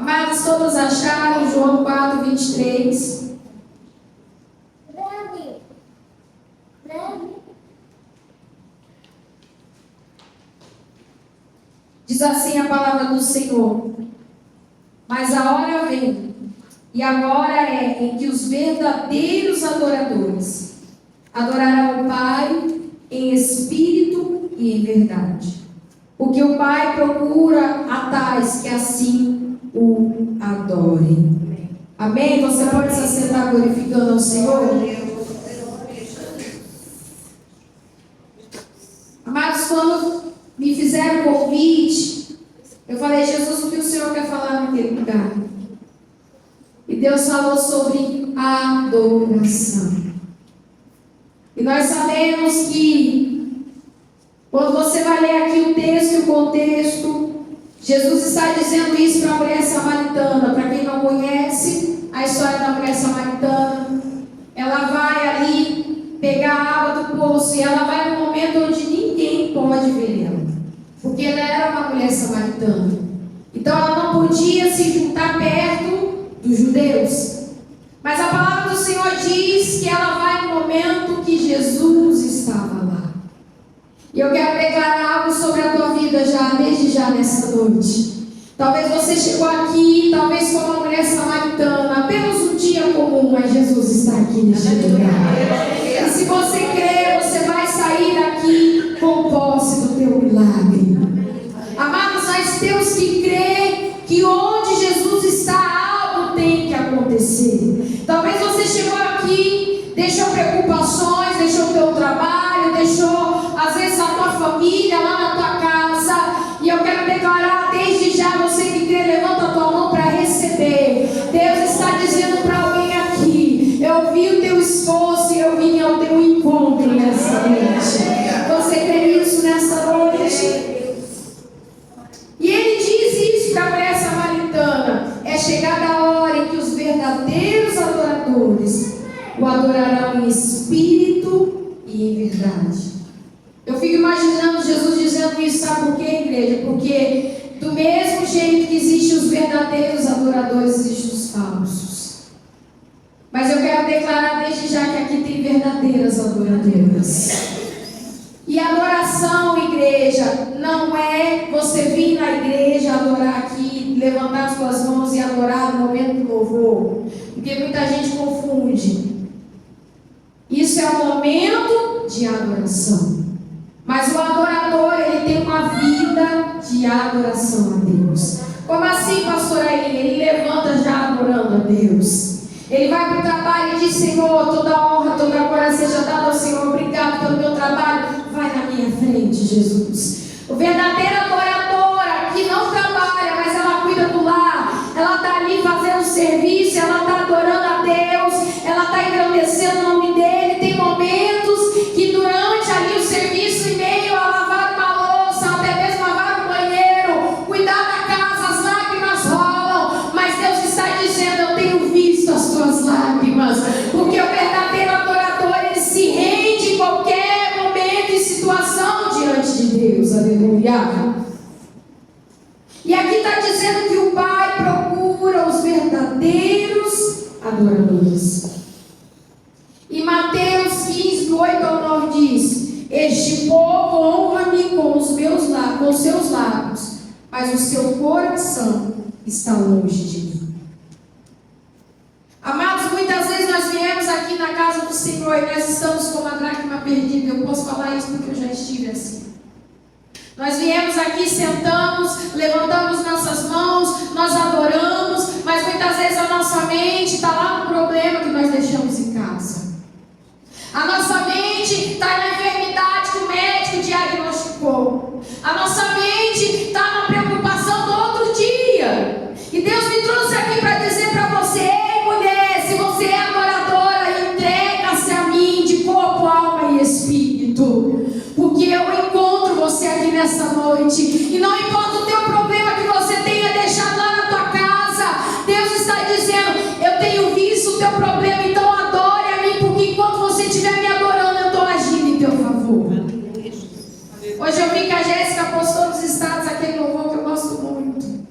Amados, todos acharam João 4:23? Diz assim a palavra do Senhor: mas a hora vem, e agora é, em que os verdadeiros adoradores adorarão o Pai em espírito e em verdade. Porque o Pai procura a tais que assim o adorem. Amém? Você pode se assentar glorificando ao Senhor? Amados, quando me fizeram o convite, eu falei: Jesus, o que o Senhor quer falar naquele lugar? E Deus falou sobre adoração. E nós sabemos que, quando você vai ler aqui o texto e o contexto, Jesus está dizendo isso para a mulher samaritana. Para quem não conhece a história da mulher samaritana, ela vai ali pegar a água do poço e ela vai num momento onde ninguém pode ver ela, porque ela era uma mulher samaritana. Então ela não podia se juntar perto dos judeus. Mas a palavra do Senhor diz que ela vai no momento que Jesus estava lá. E eu quero declarar algo sobre a tua vida já, desde já nessa noite. Talvez você chegou aqui, talvez como uma mulher samaritana, apenas um dia comum, mas Jesus está aqui neste lugar. E se você crer, você vai sair daqui com posse do teu milagre. Amados, nós temos que crer que onde Jesus está, algo tem que acontecer. Talvez você chegou aqui, deixou preocupações, deixou o teu trabalho, deixou às vezes a tua família lá na tua casa. E eu quero declarar desde já, você que crê, levanta a tua mão para receber. Deus está dizendo para alguém aqui: eu vi o teu esforço e eu vim ao teu encontro nessa noite. Você crê nisso nessa noite? E ele diz isso para a mulher samaritana: é chegada a hora em que os verdadeiros adoradores o adorarão em espírito e em verdade. Eu fico imaginando Jesus dizendo isso, sabe por quê, igreja? Porque do mesmo jeito que existem os verdadeiros adoradores, existem os falsos. Mas eu quero declarar desde já que aqui tem verdadeiras adoradoras. E adoração, igreja, não é você vir na igreja adorar aqui, levantar as suas mãos e adorar no momento do louvor. Porque muita gente confunde. Isso é um momento de adoração. Mas o adorador, ele tem uma vida de adoração a Deus. Como assim, pastora Eli? Ele levanta já adorando a Deus. Ele vai para o trabalho e diz: Senhor, toda honra, toda glória seja dada ao Senhor. Obrigado pelo meu trabalho. Vai na minha frente, Jesus. O verdadeiro adoradora que não trabalha, mas ela cuida do lar. Ela está ali fazendo serviço, ela está adorando a Deus, ela está engrandecendo o nome dele. Tem momentos que durante ali o serviço, em meio a lavar uma louça, até mesmo lavar um banheiro, cuidar da casa, as lágrimas rolam. Mas Deus está dizendo: eu tenho visto as tuas lágrimas. Porque o verdadeiro adorador, ele se rende em qualquer momento e situação diante de Deus. Aleluia. E aqui está dizendo que o Pai procura os verdadeiros adoradores. E Mateus 15, do 8 ao 9 diz: este povo honra-me com seus lábios, mas o seu coração está longe de mim. Amados, muitas vezes nós viemos aqui na casa do Senhor e nós estamos como a dracma perdida. Eu posso falar isso porque eu já estive assim. Nós viemos aqui, sentamos, levantamos nossas mãos, nós adoramos, mas muitas vezes a nossa mente está lá no problema que nós deixamos em casa. A nossa mente está na enfermidade que o médico diagnosticou. A nossa mente está na preocupação do outro dia. E Deus me trouxe aqui para dizer para você: ei, mulher, se você é adoradora, entrega-se a mim de corpo, alma e espírito. Porque eu encontro você aqui nessa noite. E não importa o teu problema que você tenha deixado lá na tua casa, Deus está dizendo: eu tenho visto o teu problema, então adore a mim, porque enquanto você estiver me adorando, eu estou agindo em teu favor. Hoje eu vi que a Jéssica postou nos status aquele louvor que eu gosto muito.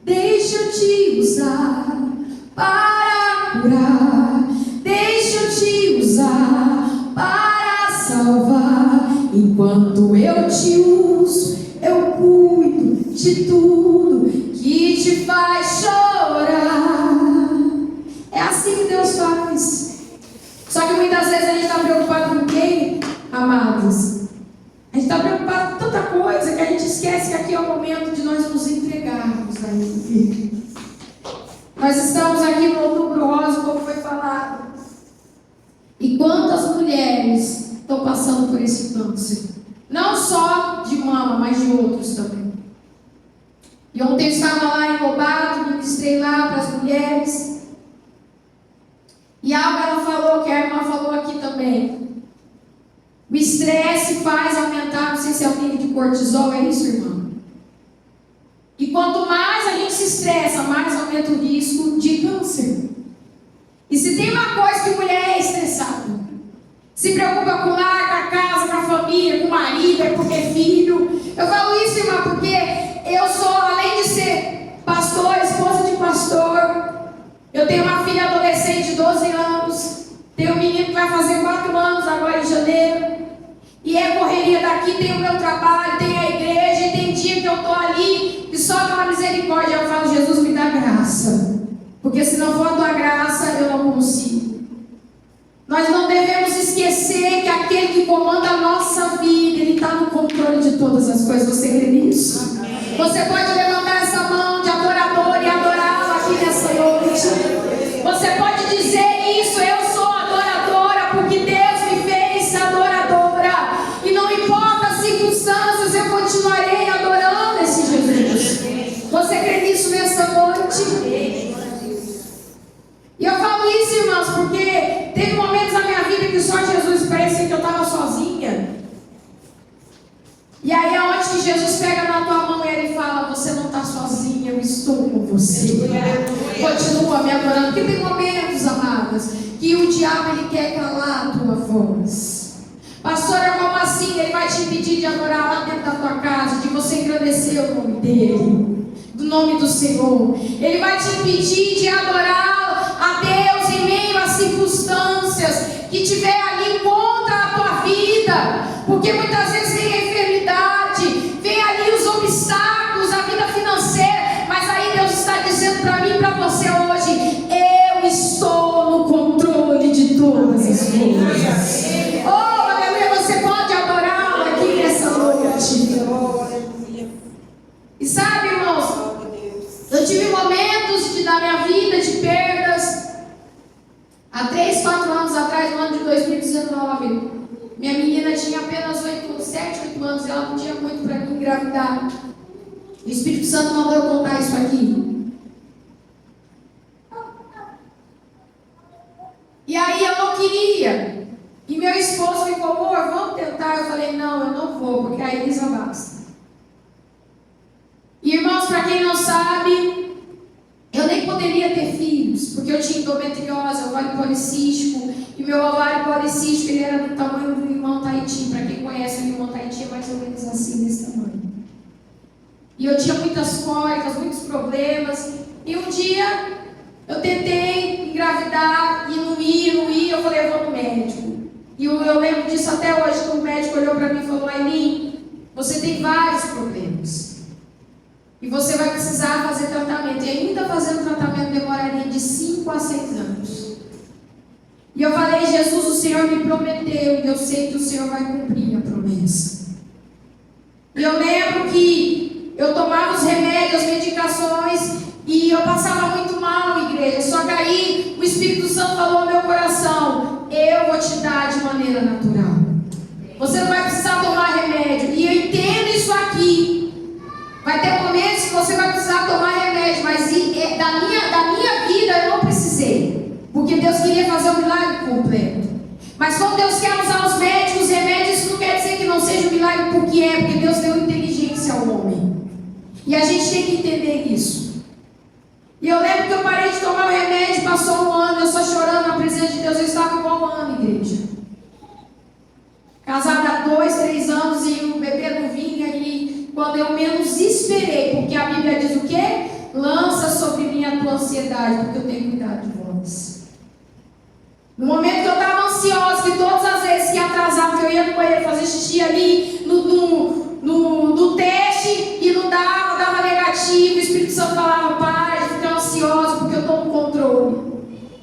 Deixa deixa eu te usar para curar, deixa eu te usar para salvar. Enquanto eu te uso, eu cuido de tudo que te faz chorar. É assim que Deus faz. Só que muitas vezes a gente está preocupado com quem, amados? A gente está preocupado com tanta coisa que a gente esquece que aqui é o momento de nós nos entregarmos a Ele. Nós estamos aqui no Outubro Rosa, como foi falado. E quantas mulheres estão passando por esse câncer? Não só de mama, mas de outros também. E ontem eu estava lá em Lobato, ministrei lá para as mulheres. E algo ela falou, que a irmã falou aqui também. O estresse faz aumentar, não sei se é o nível de cortisol, é isso, irmã? E quanto mais a gente se estressa, mais aumenta o risco de câncer. E se tem uma coisa que mulher é estressada, se preocupa com o lar, com a casa, com a família, com o marido, é porque é filho. Eu falo isso, irmã, porque eu sou, além de ser pastor, esposa de pastor, eu tenho uma filha adolescente de 12 anos, tenho um menino que vai fazer 4 anos agora em janeiro. E é correria daqui, tem o meu trabalho, tem a igreja, e tem dia que eu estou ali e só pela misericórdia eu falo, Jesus, me dá graça. Porque se não for a tua graça, eu não consigo. Nós não devemos esquecer que aquele que comanda a nossa vida, Ele está no controle de todas as coisas. Você crê nisso? Amém. Você pode levantar essa mão de adorador e adorá-lo aqui nessa noite. Você pode dizer isso, eu sou adoradora, porque Deus me fez adoradora. E não importa as circunstâncias, eu continuarei adorando esse Jesus. Você crê nisso nessa noite? E eu falo isso, irmãos, porque teve momentos na minha vida que só Jesus parecia que eu estava sozinha. E aí é onde que Jesus pega na tua mão e Ele fala, você não está sozinha, eu estou com você. Continua me adorando. Porque tem momentos, amados, que o diabo ele quer calar a tua voz. Pastora, como assim? Ele vai te impedir de adorar lá dentro da tua casa, de você engrandecer o nome dEle, do nome do Senhor. Ele vai te impedir de adorar a Deus em meio às circunstâncias que tiver ali contra a tua vida, porque muitas vezes vem a enfermidade, vem ali os obstáculos, a vida financeira, mas aí Deus está dizendo para mim e para você hoje, eu estou no controle de todas as coisas. Oh, aleluia, você pode adorá-lo aqui nessa noite. E sabe, irmãos, eu tive momentos da minha vida de perdas. Há 3, 4 anos atrás, no ano de 2019, minha menina tinha apenas 7, 8 anos, e ela não tinha muito para mim engravidar. O Espírito Santo mandou eu contar isso aqui. E aí eu não queria. E meu esposo ficou, amor, vamos tentar. Eu falei, não, eu não vou, porque a Elisa basta. E irmãos, para quem não sabe, eu nem poderia ter filhos, porque eu tinha endometriose, ovário policístico, e meu ovário policístico ele era do tamanho do limão Tahiti. Para quem conhece o limão Tahiti, é mais ou menos assim, desse tamanho. E eu tinha muitas cólicas, muitos problemas, e um dia eu tentei engravidar, e não ia, eu falei, eu vou no médico. E eu lembro disso até hoje, que o médico olhou para mim e falou, Aileen, você tem vários problemas. E você vai precisar fazer tratamento. E ainda fazendo tratamento demoraria de 5 a 6 anos. E eu falei, Jesus, o Senhor me prometeu. E eu sei que o Senhor vai cumprir a promessa. E eu lembro que eu tomava os remédios, as medicações. E eu passava muito mal, igreja. Só que aí o Espírito Santo falou ao meu coração, eu vou te dar de maneira natural. Você não vai precisar tomar remédio. E eu entendo isso aqui. Vai ter momentos que você vai precisar tomar remédio, mas da minha vida eu não precisei, porque Deus queria fazer um milagre completo. Mas quando Deus quer usar os médicos, os remédios, isso não quer dizer que não seja um milagre, porque Deus deu inteligência ao homem. E a gente tem que entender isso. E eu lembro que eu parei de tomar o remédio, passou 1 ano, eu só chorando na presença de Deus, eu estava igual 1 ano, igreja. Casada há 2, 3 anos e o bebê não vinha, e quando eu menos esperei, porque a Bíblia diz o quê? lança sobre mim a tua ansiedade, porque eu tenho cuidado de vós. No momento que eu estava ansiosa, que todas as vezes que atrasava, que eu ia no banheiro fazer xixi ali no teste e não dava negativo, o Espírito Santo falava, para de ficar ansiosa, porque eu estou no controle.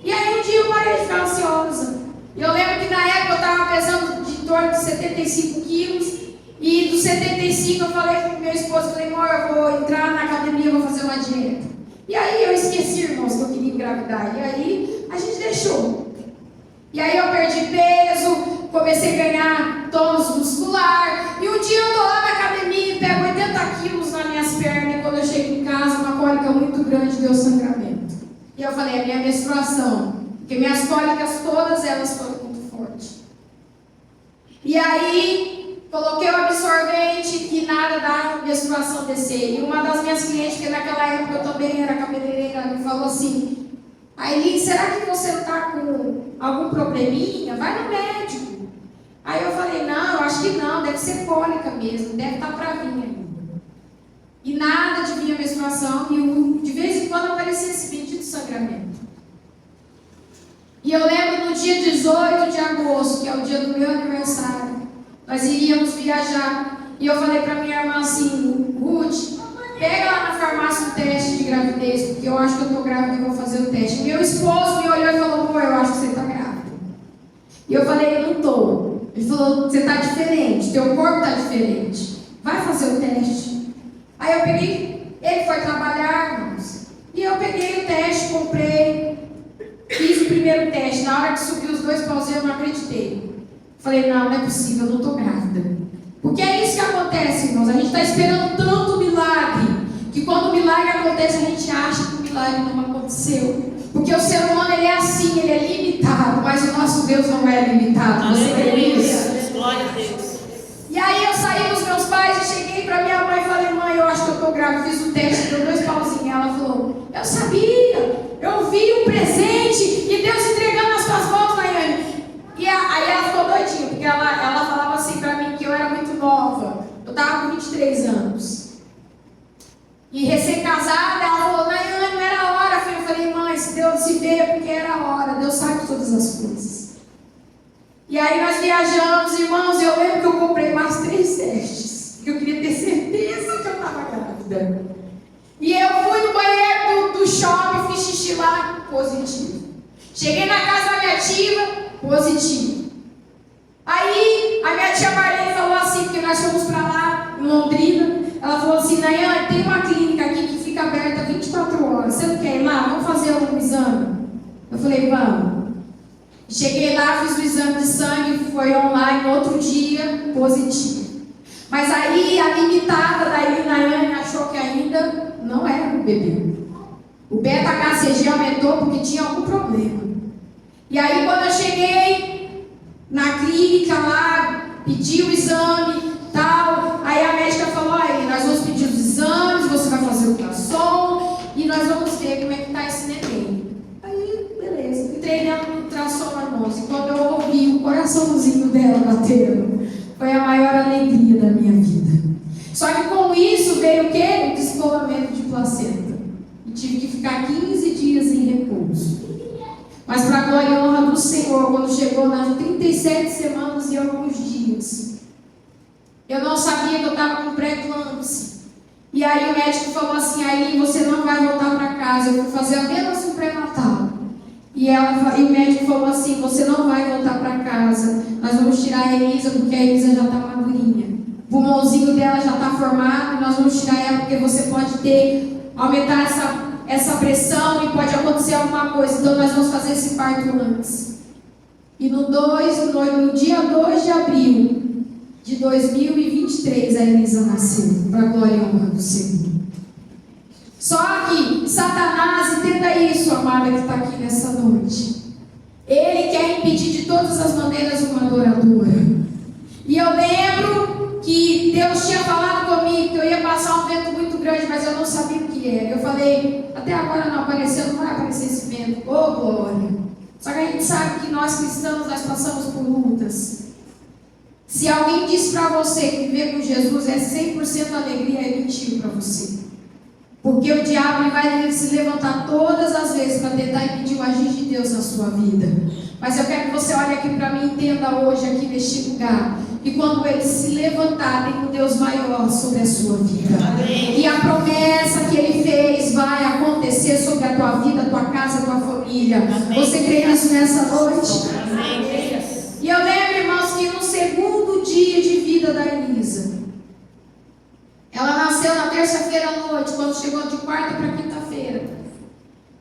E aí um dia eu parei de ficar ansiosa. Eu lembro que na época eu estava pesando de torno de 75 quilos. E dos 75 eu falei com meu esposo, falei, amor, eu vou entrar na academia, eu vou fazer uma dieta. E aí eu esqueci, irmãos, que eu queria engravidar. E aí a gente deixou. E aí eu perdi peso, comecei a ganhar tônus muscular. E um dia eu estou lá na academia e pego 80 quilos nas minhas pernas. E quando eu chego em casa, uma cólica muito grande deu sangramento. E eu falei, é minha menstruação. Porque minhas cólicas, todas elas foram muito fortes. E aí, coloquei o absorvente e nada da menstruação descer. E uma das minhas clientes, que naquela época eu também era cabeleireira, me falou assim, Aileen, será que você está com algum probleminha? Vai no médico. Aí eu falei, não, eu acho que não, deve ser cólica mesmo, deve estar para vir ainda. E nada de minha menstruação, e de vez em quando aparecia esse bendito sangramento. E eu lembro no dia 18 de agosto, que é o dia do meu aniversário, nós iríamos viajar. E eu falei para minha irmã assim, Ruth, pega lá na farmácia um teste de gravidez, porque eu acho que eu estou grávida e vou fazer o teste. Meu esposo me olhou e falou, amor, eu acho que você está grávida. E eu falei, eu não estou. Ele falou, você está diferente, teu corpo está diferente. Vai fazer o teste. Aí eu peguei, ele foi trabalhar, irmãos. E eu peguei o teste, comprei, fiz o primeiro teste. Na hora que subiu os 2 pauzinhos, eu não acreditei. Falei, não é possível, eu não estou grávida. Porque é isso que acontece, irmãos. A gente está esperando tanto milagre, que quando o milagre acontece, a gente acha que o milagre não aconteceu. Porque o ser humano, ele é assim, ele é limitado, mas o nosso Deus não é limitado. Você crê nisso? Glória a Deus. E aí eu saí dos meus pais e cheguei para minha mãe e falei, mãe, eu acho que eu estou grávida. Fiz o teste, deu 2 pauzinhos. Ela falou, eu sabia, eu vi o presente e Deus entregando nas suas mãos, Nayane. E aí ela ficou doidinha, porque ela falava assim para mim que eu era muito nova. Eu estava com 23 anos. E recém-casada, ela falou, Nayane, não era a hora, filho. Eu falei, mãe, se Deus se vê, porque era a hora. Deus sabe todas as coisas. E aí nós viajamos, irmãos, e eu lembro que eu comprei mais 3 testes. Porque eu queria ter certeza que eu estava grávida. E eu fui no banheiro do shopping, fiz xixi lá, positivo. Cheguei na casa da minha tia, positivo. Aí a minha tia Marlene falou assim, porque nós fomos para lá, em Londrina. Ela falou assim, Nayane, tem uma clínica aqui que fica aberta 24 horas. Você não quer ir lá? Vamos fazer um exame? Eu falei, vamos. Cheguei lá, fiz o exame de sangue, foi online, outro dia, positivo. Mas aí a limitada da Nayane achou que ainda não era o bebê. O beta-HCG aumentou porque tinha algum problema. E aí quando eu cheguei na clínica lá, pedi o exame, tal, aí a médica falou, aí nós vamos pedir os exames, você vai fazer o ultrassom e nós vamos ver como é que está esse neném. Aí, beleza, entrei dentro do ultrassom, irmãos, e quando eu ouvi o coraçãozinho dela batendo, foi a maior alegria da minha vida. Só que com isso veio o quê? O descolamento de placenta. E tive que ficar 15 dias em repouso. Mas para a glória e honra do Senhor, quando chegou nas 37 semanas e alguns dias, eu não sabia que eu estava com pré-eclâmpsia. E aí o médico falou assim, Aileen, você não vai voltar para casa, eu vou fazer apenas um pré-natal. E o médico falou assim, você não vai voltar para casa, nós vamos tirar a Elisa, porque a Elisa já está madurinha. O pulmãozinho dela já está formado, e nós vamos tirar ela, porque você pode aumentar essa pressão e pode acontecer alguma coisa. Então nós vamos fazer esse parto antes. E no dia 2 de abril de 2023 a Elisa nasceu, para a glória e honra do Senhor. Só que Satanás, entenda isso, amada que está aqui nessa noite, ele quer impedir de todas as maneiras uma adoradora. E eu lembro que Deus tinha falado comigo que eu ia passar um vento muito grande, mas eu não sabia o que era. Eu falei, até agora não apareceu, não vai aparecer esse vento. Oh, glória! Só que a gente sabe que nós cristãos, nós passamos por lutas. Se alguém diz para você que viver com Jesus é 100% alegria, é mentira para você. Porque o diabo ele vai se levantar todas as vezes para tentar impedir o agir de Deus na sua vida. Mas eu quero que você olhe aqui para mim e entenda hoje aqui neste lugar. E quando ele se levantar, tem um Deus maior sobre a sua vida. Amém. E a promessa que ele fez vai acontecer sobre a tua vida, a tua casa, a tua família. Amém. Você crê nisso nessa noite? Amém. E eu lembro, irmãos, que no segundo dia de vida da Elisa, ela nasceu na terça-feira à noite, quando chegou de quarta para quinta-feira.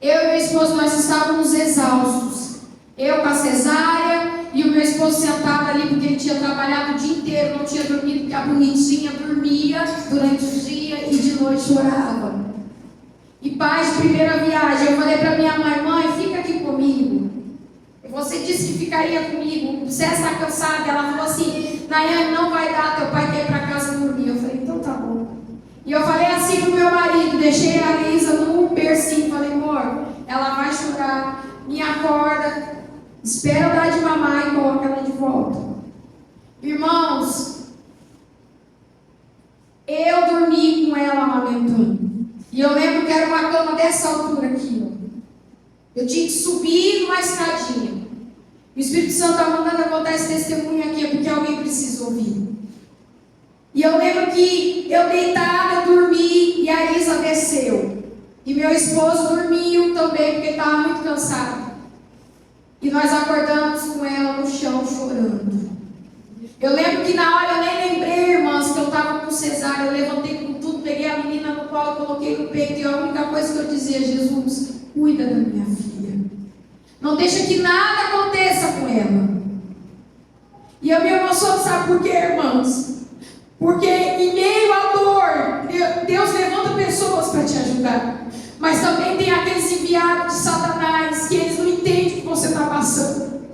Eu e meu esposo, nós estávamos exaustos. Eu com a cesárea e o meu esposo sentado ali, porque ele tinha trabalhado o dia inteiro, não tinha dormido, porque a bonitinha dormia durante o dia e de noite chorava. E pai de primeira viagem, eu falei para minha mãe, fica aqui comigo. Você disse que ficaria comigo, você está cansada? Ela falou assim, Nayane, não vai dar, teu pai quer ir para casa dormir. Eu falei, então tá bom. E eu falei assim pro meu marido, deixei a Elisa no bercinho, falei, amor, ela vai chorar, me acorda, espera eu dar de mamar e coloca ela de volta. Irmãos, eu dormi com ela amamentando. E eu lembro que era uma cama dessa altura aqui, ó. Eu tinha que subir numa escadinha. O Espírito Santo está mandando eu contar esse testemunho aqui, porque alguém precisa ouvir. E eu lembro que eu deitada, dormi, e a Elisa desceu. E meu esposo dormiu também, porque estava muito cansado. E nós acordamos com ela no chão, chorando. Eu lembro que na hora eu nem lembrei, irmãs, que eu estava com cesárea. Eu levantei com tudo, peguei a menina no colo, coloquei no peito. E a única coisa que eu dizia, Jesus, cuida da minha filha. Não deixa que nada aconteça com ela. E eu me emociono, sabe por quê, irmãos? Porque em meio à dor, Deus levanta pessoas para te ajudar. Mas também tem aqueles enviados de Satanás, que eles não entendem o que você está passando.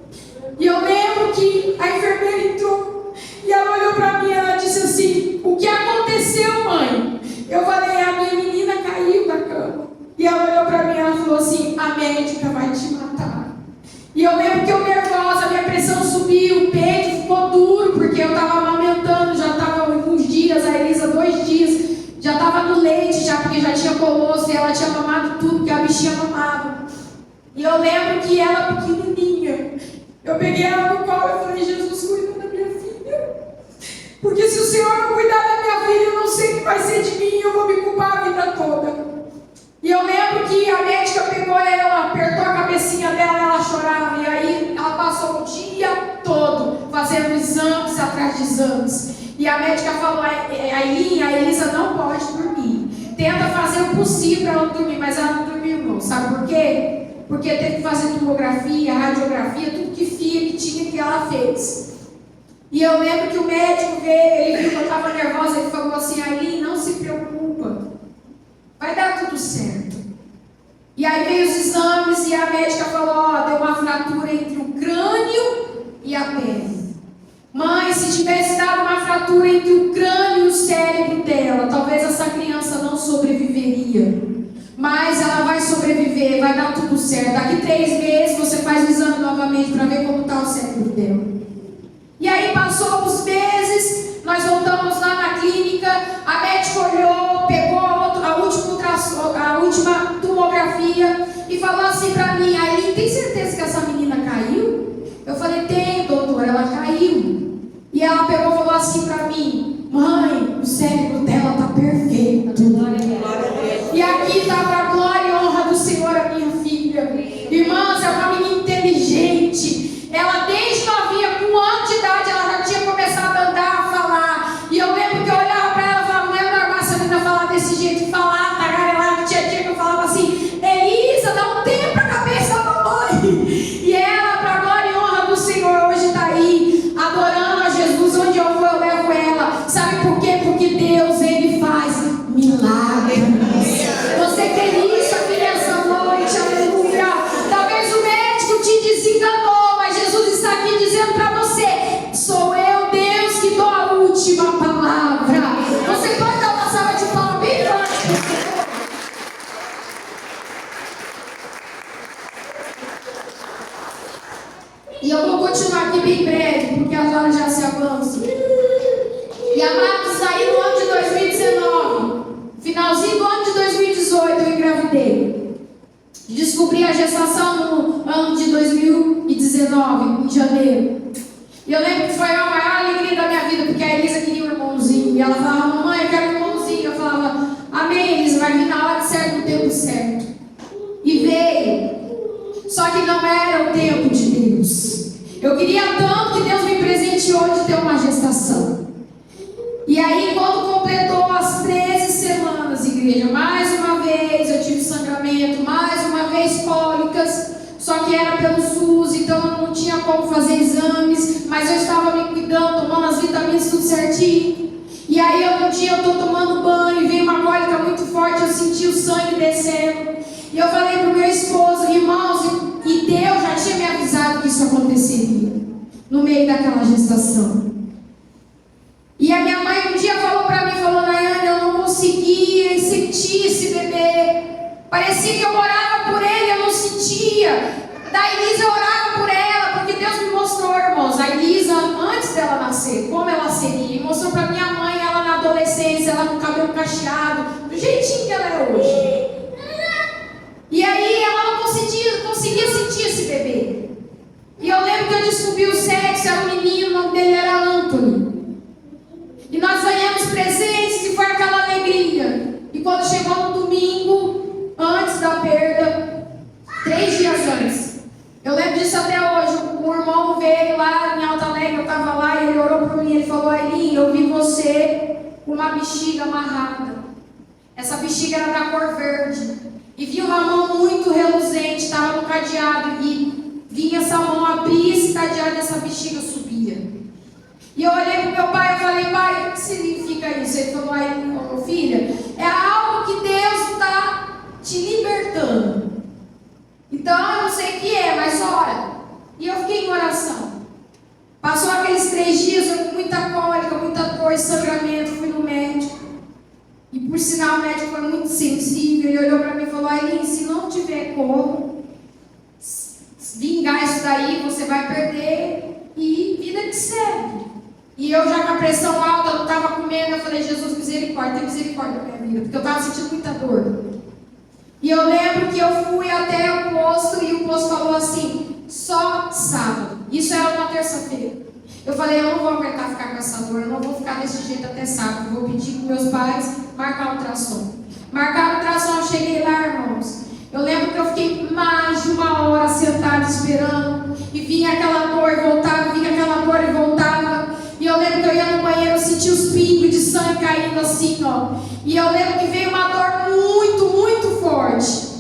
E eu lembro que a enfermeira entrou, e ela olhou para mim e ela disse assim, o que aconteceu, mãe? Eu falei, a minha menina caiu da cama. E ela olhou para mim e ela falou assim, a médica vai te matar. E eu lembro que eu nervosa, minha pressão subiu, o peito ficou duro, porque eu estava amamentando, já estava uns dias, a Elisa 2 dias, já estava no leite, já, porque já tinha colosso, e ela tinha mamado tudo, porque a bichinha mamava. E eu lembro que ela pequenininha, eu peguei ela no colo e falei, Jesus, cuida da minha filha. Porque se o Senhor não cuidar da minha filha, eu não sei o que vai ser de mim, eu vou me culpar a vida toda. E eu lembro que a médica pegou ela, apertou a cabecinha dela, ela chorava. E aí ela passou o dia todo fazendo exames atrás de exames. E a médica falou, a Elisa não pode dormir. Tenta fazer o possível para ela não dormir, mas ela não dormiu, não. Sabe por quê? Porque teve que fazer tomografia, radiografia, tudo que tinha que ela fez. E eu lembro que o médico veio, ele viu que eu estava nervosa, ele falou assim, Aileen, não se preocupa. Vai dar tudo certo. E aí veio os exames e a médica falou, deu uma fratura entre o crânio e a pele. Mãe, se tivesse dado uma fratura entre o crânio e o cérebro dela, talvez essa criança não sobreviveria. Mas ela vai sobreviver, vai dar tudo certo. Daqui 3 meses você faz o exame novamente para ver como está o cérebro dela. E aí passou os meses, nós voltamos lá na clínica, a médica olhou, pegou a última tomografia e falou assim para mim, aí tem certeza que essa menina caiu? Eu falei, tem, doutora, ela caiu. E ela pegou e falou assim para mim, mãe, o cérebro dela está perfeito. E aqui está para a glória e honra do Senhor a minha filha. Irmãs, é uma menina inteligente. Ela desde novinha, com 1 ano de idade, ela já tinha começado a andar, a falar. E eu lembro que eu olhava para ela e falava, não é normal essa menina falar desse jeito, falar, tagarelar, que tinha dia que eu falava assim, Elisa, dá um tempo para a cabeça da mamãe. E ela, para a glória e honra do Senhor, hoje está aí, adorando a Jesus, onde eu vou, eu levo ela. Sabe por quê? Porque Deus, Ele faz ela falava, mamãe, eu quero um irmãozinho. Eu falava, amém, Elisa, vai vir na hora certa, no tempo certo. E veio. Só que não era o tempo de Deus. Eu queria tanto que Deus me presenteou de ter uma gestação. E aí, quando completou as 13 semanas, igreja, mais uma vez eu tive sangramento, mais uma vez cólicas, só que era pelo SUS, então eu não tinha como fazer exames, mas eu estava me cuidando, tomando as vitaminas tudo certinho. E aí, um dia eu estou tomando banho e veio uma cólica muito forte, eu senti o sangue descendo. E eu falei para o meu esposo, irmãos, e Deus já tinha me avisado que isso aconteceria, no meio daquela gestação. E a minha mãe um dia falou para mim, falou, Nayane, eu não conseguia sentir esse bebê. Parecia que eu orava por ele, eu não sentia. Da Elisa eu orava por ela, porque Deus me mostrou, irmãos, a Elisa, antes dela nascer, como ela seria. E mostrou para minha mãe, ela na adolescência, ela com o cabelo cacheado, do jeitinho que ela é hoje. E aí ela não conseguia sentir esse bebê. E eu lembro que eu descobri o sexo, era um menino, o nome dele era Anthony. E nós ganhamos presentes e foi aquela alegria. E quando chegou no domingo, antes da perda, 3 dias antes, eu lembro disso até hoje, o irmão veio lá em Alta Alegre, eu estava lá e ele orou por mim, ele falou, Aileen, eu vi você com uma bexiga amarrada. Essa bexiga era da cor verde. E vi uma mão muito reluzente, estava no cadeado, e vinha essa mão abrir esse cadeado e essa bexiga subia. E eu olhei para o meu pai e falei, pai, o que significa isso? Ele falou, aí, filha, é algo que Deus está te libertando. Então, eu não sei o que é, mas ora. E eu fiquei em oração. Passou aqueles 3 dias, eu com muita cólica, muita dor, sangramento, fui no médico. E por sinal, o médico foi muito sensível. Ele olhou para mim e falou, Aileen, se não tiver como vingar isso daí, você vai perder e vida que segue. E eu já com a pressão alta, não estava comendo, eu falei, Jesus, misericórdia, tem misericórdia da minha vida, porque eu estava sentindo muita dor. E eu lembro que eu fui até o posto e o posto falou assim, só sábado. Isso era uma terça-feira. Eu falei, eu não vou aguentar ficar com essa dor, eu não vou ficar desse jeito até sábado. Eu vou pedir para meus pais marcar um ultrassom. Marcaram o ultrassom, eu cheguei lá, irmãos. Eu lembro que eu fiquei mais de 1 hora sentada esperando. E vinha aquela dor e voltava, vinha aquela dor e voltava. E eu lembro que eu ia no banheiro, eu sentia os pingos de sangue caindo assim, ó. E eu lembro que veio uma dor muito, muito forte.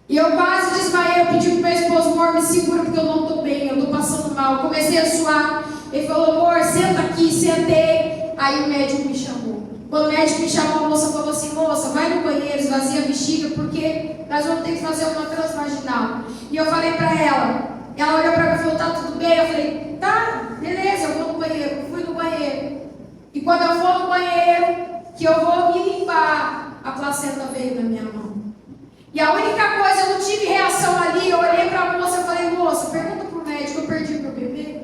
E eu quase desmaiei, eu pedi pro meu esposo, amor, me segura porque eu não estou bem, eu estou passando mal. Eu comecei a suar. Ele falou, amor, senta aqui, sentei. Aí o médico me chamou. Quando o médico me chamou, a moça falou assim, moça, vai no banheiro, esvazia a bexiga, porque nós vamos ter que fazer uma transvaginal. E eu falei para ela olhou para mim e falou, tá tudo bem? Eu falei, tá, beleza, eu vou no banheiro. Eu fui no banheiro. E quando eu for no banheiro, que eu vou me limpar, a placenta veio na minha mão. E a única coisa, eu não tive reação ali, eu olhei para a moça e falei, moça, pergunta pro médico, eu perdi meu bebê?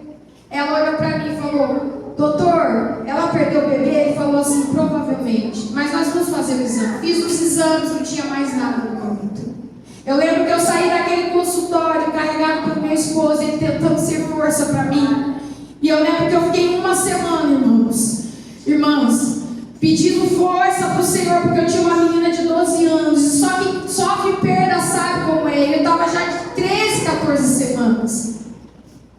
Ela olhou para mim e falou, doutor, ela perdeu o bebê? Ele falou assim, provavelmente, mas nós vamos fazer o exame. Fiz os exames, não tinha mais nada no momento. Eu lembro que eu saí daquele consultório carregado pelo meu esposo, ele tentando ser força para mim. E eu lembro que eu fiquei 1 semana, irmãs, pedindo força para o Senhor, porque eu tinha uma menina de 12 anos, só que sofre perda, sabe como é? Eu estava já de 13, 14 semanas.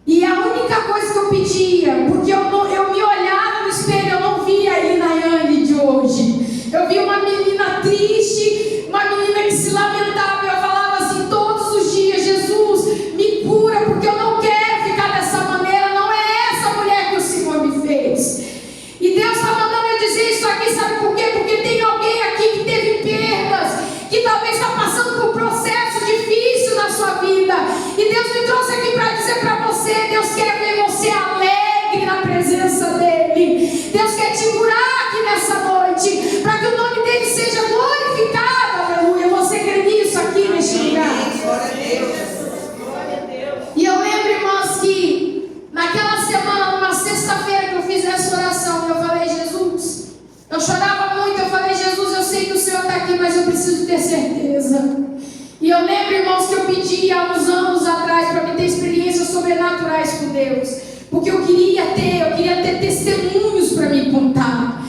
E a única coisa que eu pedia, porque eu me olhava no espelho, eu não via aí na Nayane de hoje. Eu vi uma menina triste, uma menina que se lamentava, eu falava assim todos os dias, Jesus, me cura, porque eu não quero ficar dessa maneira, não é essa mulher que o Senhor me fez. E Deus está mandando eu dizer isso aqui, sabe por quê? Porque tem alguém aqui que teve perdas, que talvez está passando por um processo difícil na sua vida. E Deus me trouxe aqui para dizer para você, Deus quer ver você alegre na presença dEle. Deus quer te curar aqui nessa noite, para que o nome dEle seja glorificado, aleluia. Você crê nisso aqui neste lugar? E eu lembro, irmãos, que naquela semana, numa sexta-feira que eu fiz essa oração, eu falei, Jesus, eu chorava muito, eu falei, Jesus, eu sei que o Senhor está aqui, mas eu preciso ter certeza. E eu lembro, irmãos, que eu pedi há uns anos atrás para me ter experiências sobrenaturais com Deus, porque eu queria ter testemunhos para me contar.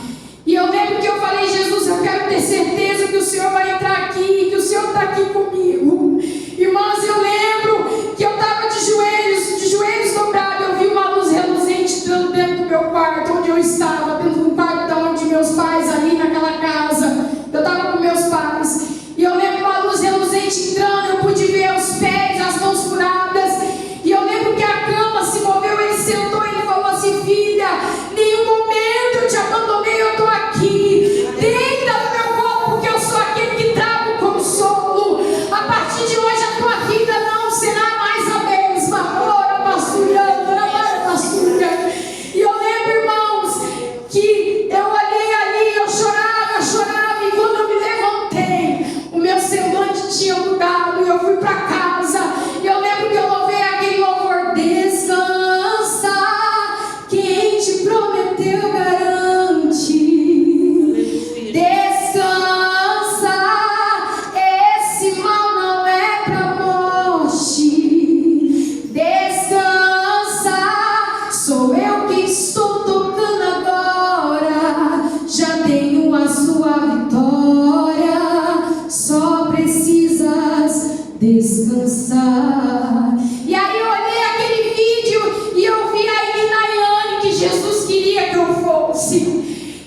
descansar. E aí eu olhei aquele vídeo e eu vi a Nayane que Jesus queria que eu fosse.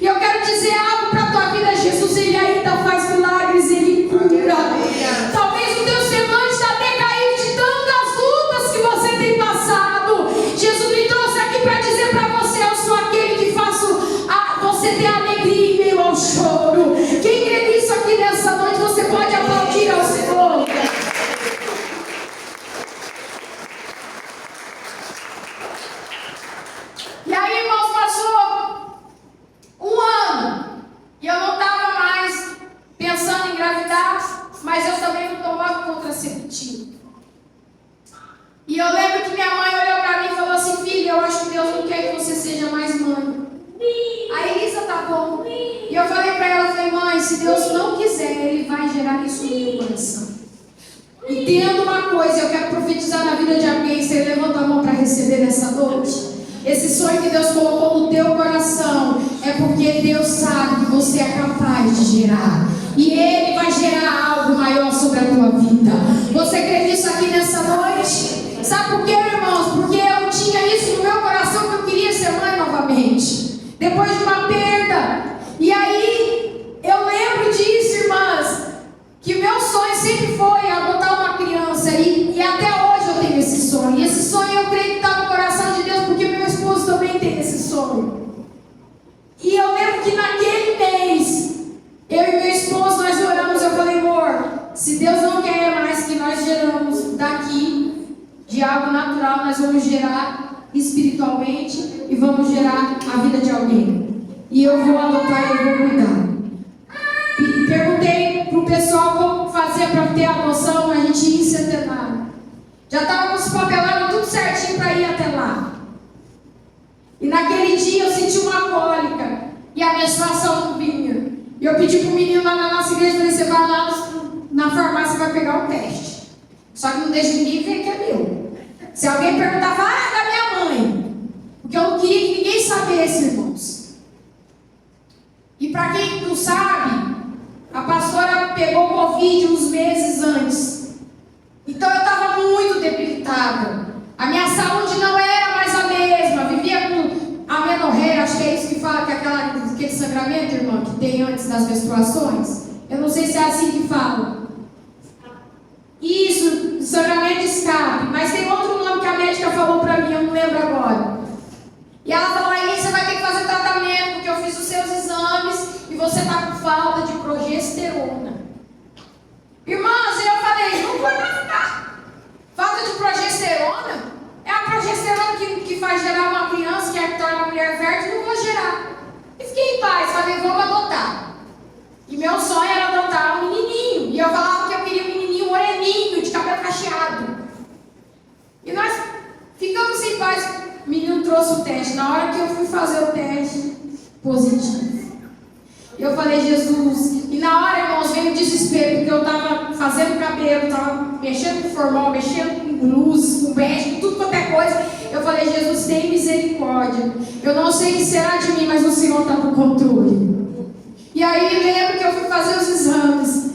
E eu quero dizer algo para a tua vida: Jesus, Ele ainda faz milagres, Ele cura. Talvez o teu semblante está decaído de tantas lutas que você tem passado. Jesus me trouxe aqui para dizer para você: eu sou aquele que faço você ter alegria em meio ao choro. Quem crê nisso aqui nessa noite, você pode aplaudir ao Senhor. E aí, irmãos, passou um ano e eu não estava mais pensando em engravidar, mas eu também não tomava contraceptivo. E eu lembro que minha mãe olhou para mim e falou assim: filha, eu acho que Deus não quer que você seja mais mãe. A Elisa tá bom. E eu falei para ela, falei: mãe, se Deus não quiser, Ele vai gerar isso no meu coração. Entenda uma coisa, eu quero profetizar na vida de alguém. Você levanta a mão para receber nessa noite. Esse sonho que Deus colocou no teu coração é porque Deus sabe que você é capaz de gerar. E Ele vai gerar algo maior sobre a tua vida. Você crê nisso aqui nessa noite? Sabe por quê, irmãos? Porque eu tinha isso no meu coração, que eu queria ser mãe novamente, depois de uma perda. E aí, eu lembro disso, irmãs, que o meu sonho sempre foi adotar uma criança. E até hoje eu tenho esse sonho. E esse sonho eu creio que está no coração de Deus, porque meu esposo também tem esse sonho. E eu lembro que naquele mês, eu e meu esposo, nós oramos. Eu falei: amor, se Deus não quer mais que nós geramos daqui, de algo natural, nós vamos gerar espiritualmente e vamos gerar a vida de alguém. E eu vou adotar e eu vou cuidar. E perguntei pro pessoal como fazer para ter a adoção. A gente ia em Centenário. Já estávamos papelando tudo certinho para ir até lá. E naquele dia eu senti uma cólica e a menstruação não vinha. E eu pedi pro menino lá na nossa igreja: falei: você vai lá na farmácia e vai pegar o teste. Só que não deixa ninguém ver que é meu. Se alguém perguntar, vai da minha mãe. Porque eu não queria que ninguém sabesse, irmãos. E para quem não sabe, a pastora pegou Covid uns meses antes. Então eu estava muito debilitada. A minha saúde não era mais a mesma. Vivia com amenorreia, acho que é isso que fala, que é aquele sangramento, irmão, que tem antes das menstruações. Eu não sei se é assim que fala. Isso, sangramento de escape. Mas tem outro nome que a médica falou para mim, eu não lembro agora. E ela falou: aí você vai ter que fazer tratamento, porque eu fiz os seus exames e você está com falta de progesterona. Irmãs, eu falei: não vou ficar. Falta de progesterona? É a progesterona que faz gerar uma criança, que é que torna a mulher fértil, não vou gerar. E fiquei em paz, falei: vamos adotar. E meu sonho era adotar um menininho. E eu falava que eu queria um menininho moreninho, de cabelo cacheado. E nós ficamos em paz. O menino trouxe o teste. Na hora que eu fui fazer o teste, positivo. Eu falei: Jesus. E na hora, irmãos, veio o desespero, porque eu estava fazendo cabelo, estava mexendo com formal, mexendo com luz, com bege, com tudo quanto é coisa. Eu falei: Jesus, tem misericórdia. Eu não sei o que será de mim, mas o Senhor está no controle. E aí lembro que eu fui fazer os exames.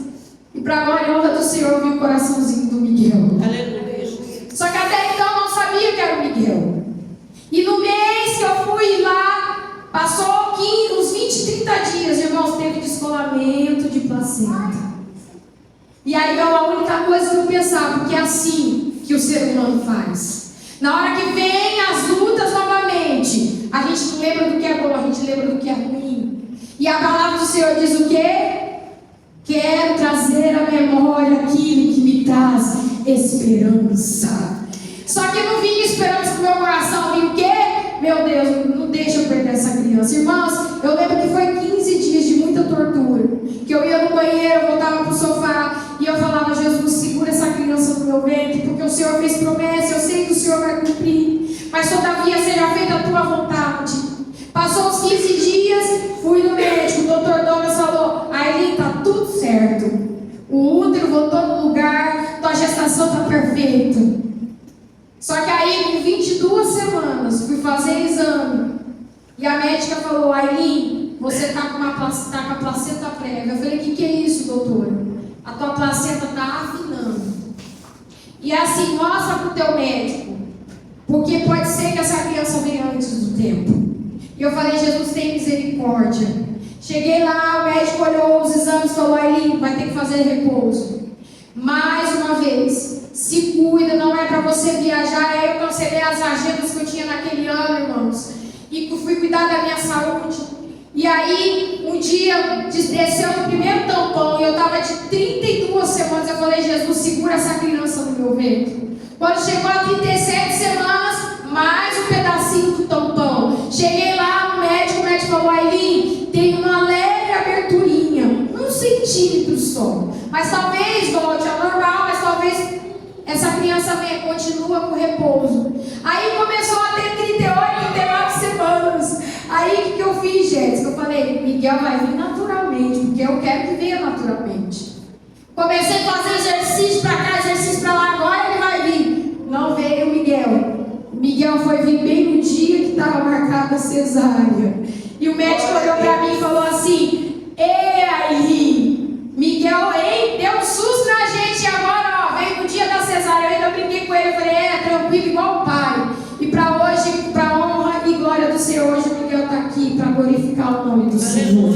E para a glória e honra do Senhor, eu vi o coraçãozinho do Miguel. Aleluia. Só que até então eu não sabia que era o Miguel. E no mês que eu fui lá, passou uns 20, 30 dias, irmãos, teve descolamento de placenta. E aí é a única coisa que eu pensava, porque é assim que o ser humano faz. Na hora que vem as lutas novamente, a gente não lembra do que é bom, a gente lembra do que é ruim. E a palavra do Senhor diz o quê? Quero trazer à memória aquilo que me traz esperança. Só que eu não vinha esperança no meu coração, vinha o quê? Meu Deus, não deixa eu perder essa criança. Irmãos, eu lembro que foi 15 dias de muita tortura. Que eu ia no banheiro, eu voltava pro sofá e eu falava: Jesus, segura essa criança no meu ventre, porque o Senhor fez promessa, eu sei que o Senhor vai cumprir. Mas todavia seja feita a tua vontade. Passou os 15 dias, fui no médico, o doutor Douglas falou: aí tá tudo certo. O útero voltou no lugar, tua gestação tá perfeita. Só que aí, com 22 semanas, fui fazer exame. E a médica falou: Aileen, você tá com a placenta prévia. Eu falei: o que é isso, doutora? A tua placenta tá afinando. E assim, mostra para o teu médico, porque pode ser que essa criança venha antes do tempo. E eu falei, Jesus, tem misericórdia. Cheguei lá, o médico olhou os exames e falou, Aileen, vai ter que fazer repouso. Mais uma vez, se cuida, não é para você viajar. Aí eu cancelei as agendas que eu tinha naquele ano, irmãos, e fui cuidar da minha saúde. E aí, um dia, desceu o primeiro tampão, e eu estava de 32 semanas, eu falei, Jesus, segura essa criança no meu ventre. Quando chegou a 37 semanas, mais um pedacinho do tampão. Cheguei lá, o médico falou, Aileen, tem uma leve aberturinha, 1 centímetro só. Mas talvez volte ao normal, mas talvez essa criança venha, continua com repouso. Aí começou a ter 38, 39 semanas. Aí o que eu fiz, Jéssica? Eu falei, Miguel vai vir naturalmente, porque eu quero que venha naturalmente. Comecei a fazer exercício para cá, exercício para lá, agora ele vai vir. Não veio o Miguel. O Miguel foi vir bem no dia que estava marcada a cesárea. E o médico olhou para mim e falou assim, ei, Aileen, Miguel, hein, deu um susto na gente e agora, ó, veio no dia da cesárea. Eu ainda brinquei com ele, eu falei, tranquilo, igual o pai. E para hoje, para honra e glória do Senhor, hoje o Miguel está aqui para glorificar o nome do Senhor.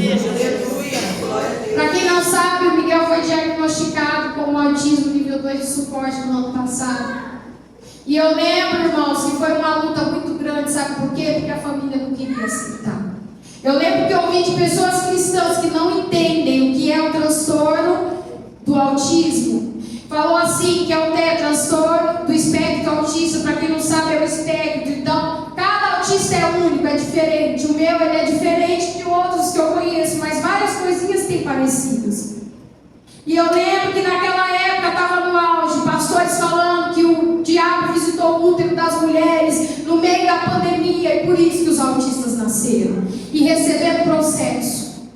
Para quem não sabe, o Miguel foi diagnosticado com autismo nível 2 de suporte no ano passado. E eu lembro, irmãos, que foi uma luta muito grande, sabe por quê? Porque a família não queria aceitar. Eu lembro que eu ouvi de pessoas cristãs que não entendem o que é o transtorno do autismo. Falou assim, que é o transtorno do espectro autista. Para quem não sabe, é o espectro. Então, cada autista é único, é diferente. O meu, ele é diferente de outros que eu conheço, mas várias coisinhas têm parecidas. E eu lembro que naquela época estava no auge, pastores falando que o diabo visitou o útero das mulheres no meio da pandemia, e por isso que os autistas nasceram e receberam processo.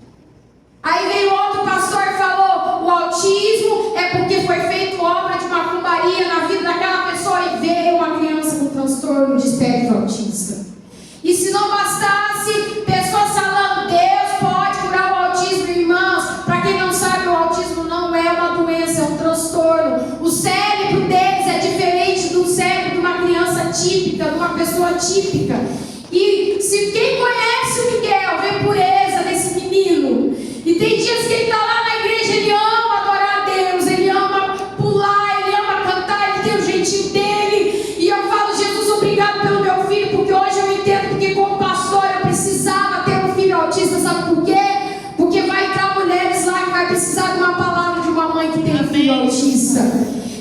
Aí veio outro pastor e falou, o autismo é porque foi feito obra de macumbaria na vida daquela pessoa, e veio uma criança com transtorno de espectro autista. E se não bastasse, pessoas falando, Deus pode curar o autismo, irmãos. Para quem não sabe, o autismo não é uma doença, é um transtorno. O cérebro deles é diferente do cérebro de uma criança típica, de uma pessoa típica. E se quem conhece o Miguel, vê pureza nesse menino. E tem dias que ele está lá na igreja, ele ama adorar a Deus, ele ama pular, ele ama cantar, ele tem o jeitinho dele. E eu falo, Jesus, obrigado pelo meu filho, porque hoje eu entendo porque como pastor eu precisava ter um filho autista, sabe por quê? Porque vai entrar mulheres lá que vai precisar de uma palavra de uma mãe que tem um filho autista.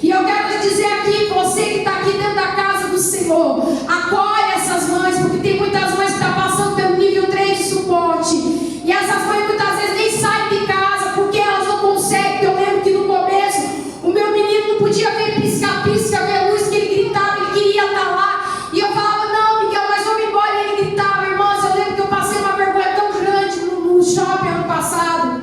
E eu quero te dizer aqui, você que está aqui dentro da casa do Senhor, acolhe essas mães, porque tem muitas mães que estão passando pelo nível 3 de suporte. E essas mães muitas vezes nem saem de casa, porque elas não conseguem. Eu lembro que no começo, o meu menino não podia ver pisca-pisca, ver luz, que ele gritava, ele queria estar lá. E eu falava, não, Miguel, mas vamos embora. E ele gritava, irmãos, eu lembro que eu passei uma vergonha tão grande no shopping ano passado.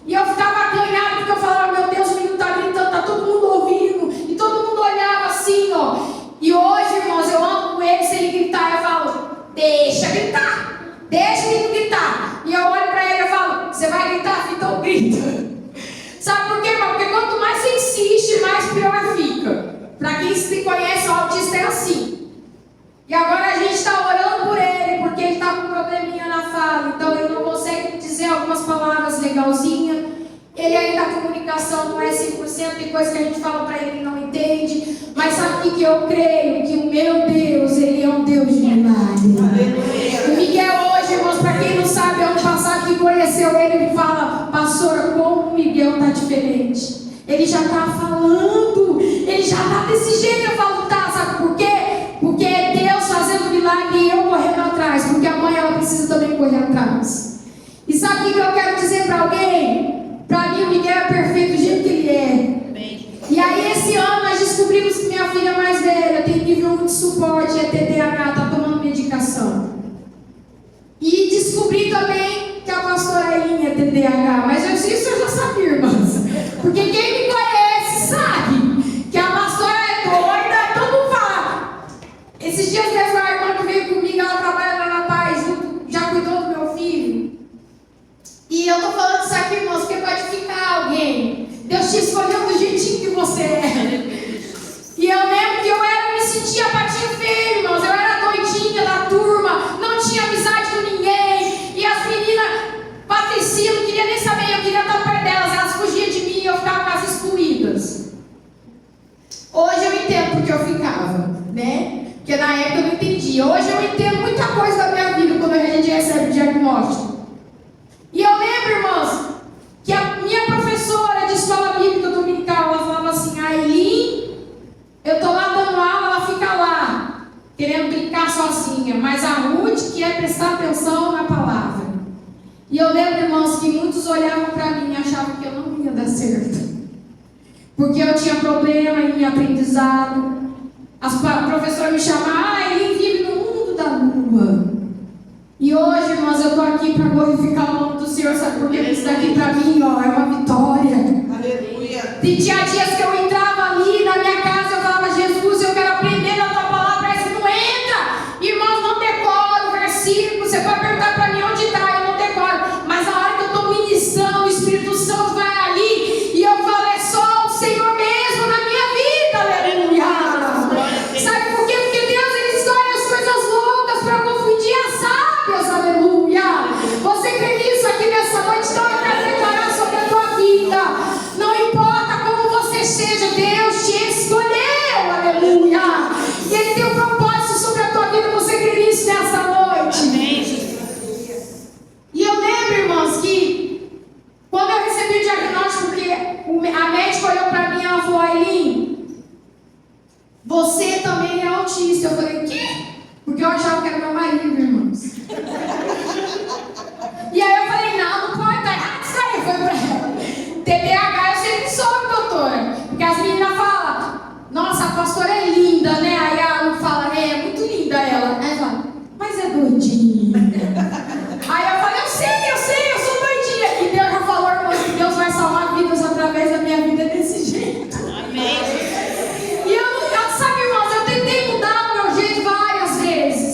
E eu ficava acanhada, porque eu falava, meu Deus, o menino está gritando, está todo mundo ouvindo. E todo mundo olhava assim, ó. E hoje, irmãos, eu ando com ele, se ele gritar, eu falo, deixa gritar, deixa ele gritar. E eu olho para ele e falo, você vai gritar, então grita. Sabe por quê, irmão? Porque quanto mais você insiste, mais pior fica. Para quem se conhece, o autista é assim. E agora a gente está orando por ele, porque ele está com um probleminha na fala. Então ele não consegue dizer algumas palavras legalzinhas. Ele ainda a comunicação não é 100%, tem coisa que a gente fala para ele e não entende. Mas sabe o que eu creio? Que o meu Deus, ele é um Deus de milagre. O Miguel hoje, irmãos, para quem não sabe, ano passado que conheceu ele, ele fala, pastora, como o Miguel está diferente. Ele já está falando, ele já está desse jeito. Eu falo, tá, sabe por quê? Porque é Deus fazendo milagre e eu correndo atrás, porque a mãe ela precisa também correr atrás. E sabe o que eu quero dizer para alguém? Para mim o Miguel é perfeito do jeito que ele é. E aí esse ano nós descobrimos que minha filha mais velha tem nível 1 de suporte, é TDAH, está tomando medicação. E descobri também que a pastora Aileen é TDAH, mas isso eu já sabia, irmãs. Porque quem me conhece sabe que a pastora é doida, todo mundo fala. Esses dias mesmo a irmã que veio comigo, ela trabalha lá na Paz, já cuidou do meu filho. E eu estou falando isso aqui, irmãos, porque pode ficar alguém. Deus te escolheu do jeitinho que você é. E sentia patinho feio, irmãos. Eu era doidinha da turma, não tinha amizade com ninguém. E as meninas patriciam, não queria nem saber, eu queria estar perto delas. Elas fugiam de mim e eu ficava com as excluídas. Hoje eu entendo porque eu ficava, né? Porque na época eu não entendia. Hoje eu entendo muita coisa da minha vida quando a gente recebe o diagnóstico. E eu lembro, irmãos, que a minha professora de escola bíblica dominical, ela falava assim: Aileen, eu tô lá dando aula, ela fica lá, querendo brincar sozinha, mas a Ruth quer prestar atenção na palavra. E eu lembro, irmãos, que muitos olhavam para mim e achavam que eu não ia dar certo, porque eu tinha problema em aprendizado. As professoras me chamavam: Aileen vive no mundo da lua. E hoje, irmãos, eu estou aqui para glorificar o nome do Senhor, sabe por quê? Porque isso daqui para mim, ó, é uma vitória. Aleluia. Tinha dias que eu entrava ali na minha casa, eu falava: Jesus, eu quero aprender a tua palavra. Aí você não entra. Irmãos, não decoro o versículo. Você pode perguntar para mim onde está, eu não decoro. Mas a hora que eu estou ministrando, o Espírito Santo vai ali e eu falo: é só o Senhor mesmo na minha vida. Aleluia. Sabe por quê? Porque Deus, Ele escolhe as coisas loucas para confundir as sábias. Aleluia. Você crê nisso aqui nessa noite? Então eu quero declarar sobre a tua vida. Não importa como você seja, Deus te escolheu. Aleluia. E Ele tem um propósito sobre a tua vida. Você crê nisso nessa noite? Amém. E eu lembro, irmãos, que quando eu recebi o diagnóstico, porque a médica olhou para mim e ela falou: Aileen, você também é autista. Eu falei: o quê? Porque eu achava que era meu marido, irmãos. E aí eu falei: não pode, tá errado isso aí. Foi pra ela. TDAH eu sempre soube, doutora. Porque as meninas falam: nossa, a pastora é linda, né? Aí a Lu fala: é muito linda ela. Aí ela fala: mas é doidinha. Aí eu falei: eu sei, eu sou doidinha. E Deus já falou, irmãos, que Deus vai salvar vidas através da minha vida desse jeito. Amém. E eu sabe, irmãos, eu tentei mudar o meu jeito várias vezes.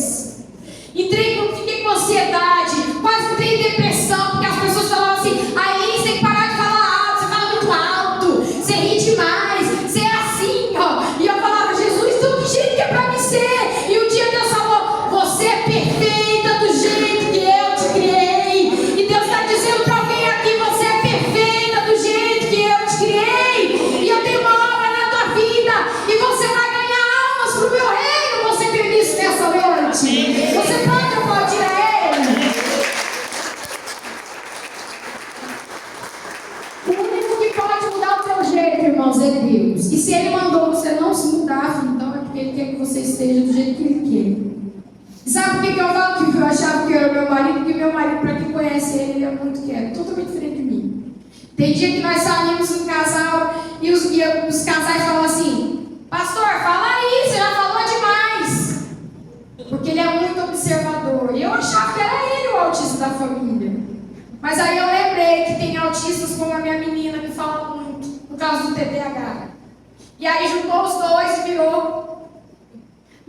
Fiquei com ansiedade, quase entrei em depressão, porque as pessoas falavam assim: Aileen, você tem que parar de falar alto, você fala muito alto, você ri demais, você é assim, ó. E eu falava: Jesus, do jeito que é pra mim ser. E um dia Deus falou: você é perfeita do jeito que eu te criei. E Deus está dizendo para alguém aqui: você é perfeita do jeito que eu te criei. E eu tenho uma obra na tua vida, e você vai ganhar almas pro meu reino. Você crê nisso nessa noite? Você pode aplaudir a Ele? O único que pode mudar o teu jeito, irmãos, é Deus. E se Ele mandou você não se mudar, então é porque Ele quer que você esteja do jeito que Ele quer. E sabe por que eu falo que eu achava que eu era meu marido? Porque meu marido, para quem conhece ele é muito quieto, totalmente diferente de mim. Tem dia que nós saímos em casal e os casais falam assim: pastor, fala aí, você já falou demais. Porque ele é muito observador. E eu achava que era ele o autista da família. Mas aí eu lembrei que tem autistas como a minha menina que fala muito, por causa do TDAH. E aí juntou os dois e virou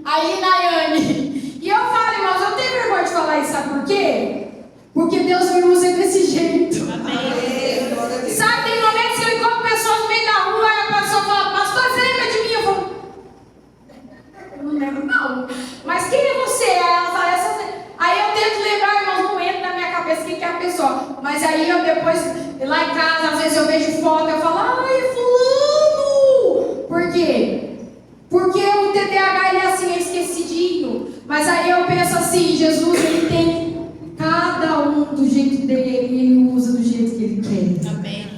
aí Nayane. E eu falo, irmãos, eu tenho vergonha de falar isso, sabe por quê? Porque Deus me usa desse jeito. Amém. Sabe, tem momentos que eu encontro pessoas no meio da rua e a pessoa fala: pastor, você lembra de mim? Eu falo: eu não lembro não. Mas quem é você? Aí ela fala: essa... Aí eu tento lembrar, irmãos, não entra na minha cabeça quem que é a pessoa. Mas aí eu depois, lá em casa, às vezes eu vejo foto e eu falo: ai, fulano! Por quê? Porque o TDAH, ele é assim, é esquecidinho. Mas aí eu penso assim: Jesus, Ele tem cada um do jeito dele, Ele usa do jeito que Ele quer. Amém.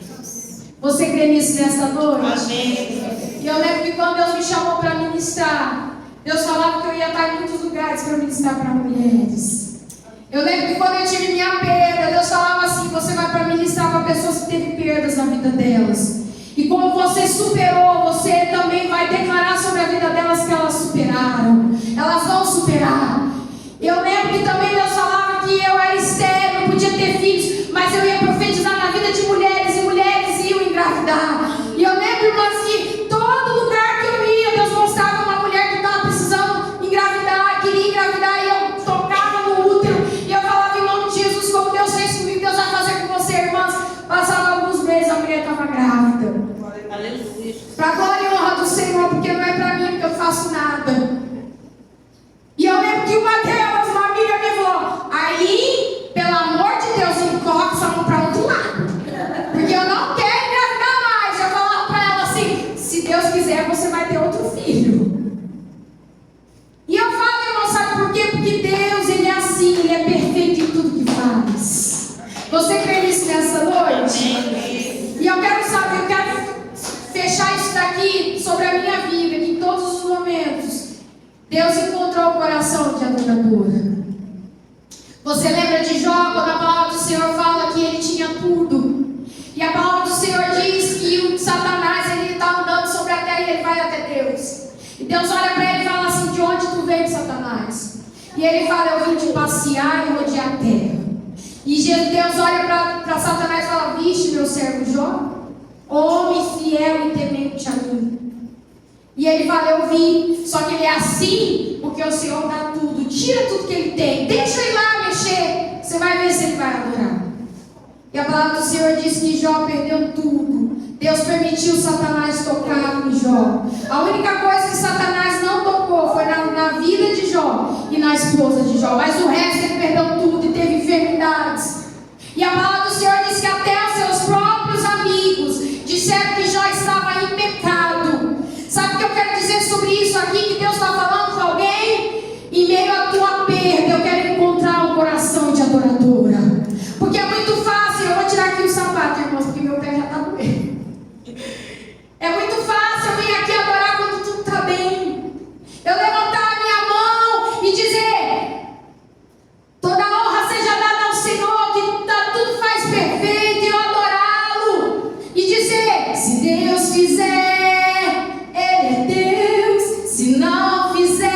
Você crê nisso nessa noite? Amém. E eu lembro que quando Deus me chamou para ministrar, Deus falava que eu ia estar em muitos lugares para ministrar para mulheres. Eu lembro que quando eu tive minha perda, Deus falava assim: você vai para ministrar para pessoas que teve perdas na vida delas. E como você superou, você também vai declarar sobre a vida delas que elas superaram. Elas vão superar. Eu lembro que também Deus falava que eu era estéril, não podia ter filhos, mas eu ia profetizar na vida de mulheres, e mulheres iam engravidar. E eu lembro, irmãs, que todo lugar que eu ia, Deus mostrava uma mulher que estava precisando engravidar, queria engravidar, e eu tocava no útero, e eu falava: em nome de Jesus, como Deus fez comigo, Deus vai fazer com você, irmãs. Passava alguns meses, a mulher estava grávida. Aleluia. Para a glória e honra do Senhor, porque não é para mim que eu faço nada. Deus encontrou o coração de adoradora. Você lembra de Jó, quando a palavra do Senhor fala que ele tinha tudo? E a palavra do Senhor diz que o Satanás, ele está andando sobre a terra e ele vai até Deus. E Deus olha para ele e fala assim: de onde tu veio, Satanás? E ele fala: eu vim te passear e rodear a terra. E Deus olha para Satanás e fala: vixe, meu servo Jó, homem fiel e temente a mim. E ele fala: eu vim, só que ele é assim porque o Senhor dá tudo, tira tudo que ele tem, deixa ele lá mexer, você vai ver se ele vai adorar. E a palavra do Senhor diz que Jó perdeu tudo. Deus permitiu Satanás tocar em Jó. A única coisa que Satanás não tocou foi na vida de Jó e na esposa de Jó, mas o resto ele perdeu tudo e teve enfermidades. E a palavra do Senhor diz que até os seus próprios amigos disseram que Jó estava em pecado. Sabe o que eu quero dizer sobre isso aqui? Que Deus está falando com alguém? Em meio à tua perda, eu quero encontrar um coração de adoradora. Porque é muito fácil, eu vou tirar aqui o sapato, irmãos, porque meu pé já está doendo. É muito fácil eu vir aqui adorar quando tudo está bem. Eu levantar a minha mão e dizer: toda honra seja dada ao Senhor, que tudo faz perfeito, e eu adorá-lo. E dizer: se Deus fizer, Ele é Deus. Se não fizer,